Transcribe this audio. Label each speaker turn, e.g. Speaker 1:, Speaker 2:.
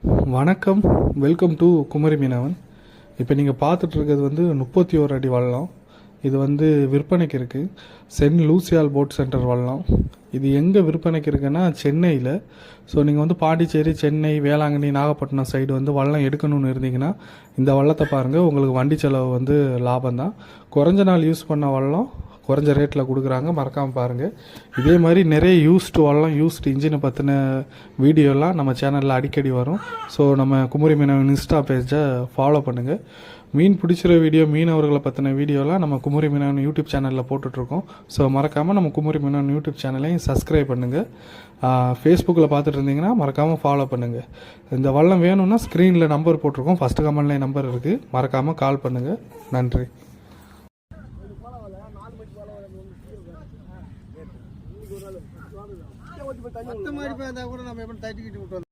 Speaker 1: வணக்கம், welcome to Kumari மீனவன். இப்போ நீங்கள் பார்த்துட்ருக்கிறது வந்து 31 அடி வல்லம். இது வந்து விற்பனைக்கு இருக்குது. சென்ட் லூசியால் போட் சென்டர் வல்லம். இது எங்கே விற்பனைக்கு இருக்குன்னா சென்னையில். ஸோ நீங்கள் வந்து பாண்டிச்சேரி, சென்னை, வேளாங்கண்ணி, நாகப்பட்டினம் சைடு வந்து வல்லம் எடுக்கணும்னு இருந்தீங்கன்னா இந்த வல்லத்தை பாருங்கள். உங்களுக்கு வண்டி செலவு வந்து லாபம் தான். குறைஞ்ச நாள் யூஸ் பண்ண வல்லம் குறைஞ்ச ரேட்டில் கொடுக்குறாங்க, மறக்காமல் பாருங்கள். இதே மாதிரி நிறைய யூஸ்டு வல்லம், யூஸ்டு இன்ஜினை பற்றின வீடியோலாம் நம்ம சேனலில் அடிக்கடி வரும். ஸோ நம்ம குமரி மீனவன் இன்ஸ்டா பேஜை ஃபாலோ பண்ணுங்கள். மீன் பிடிச்சிற வீடியோ, மீனவர்களை பற்றின வீடியோலாம் நம்ம குமரி மீனவன் யூடியூப் சேனலில் போட்டுட்ருக்கோம். ஸோ மறக்காமல் நம்ம குமரி மீனவன் யூடியூப் சேனலையும் சப்ஸ்கிரைப் பண்ணுங்கள். ஃபேஸ்புக்கில் பார்த்துட்டு இருந்தீங்கன்னா மறக்காமல் ஃபாலோ பண்ணுங்கள். இந்த வல்லம் வேணும்னா ஸ்க்ரீனில் நம்பர் போட்டிருக்கோம், ஃபஸ்ட்டு கமெண்ட்லேயே நம்பர் இருக்குது, மறக்காமல் கால் பண்ணுங்கள். நன்றி.
Speaker 2: மற்ற மாதிரி பார்த்தா கூட நம்ம எப்படி தட்டிக்கிட்டு விட்டோம்.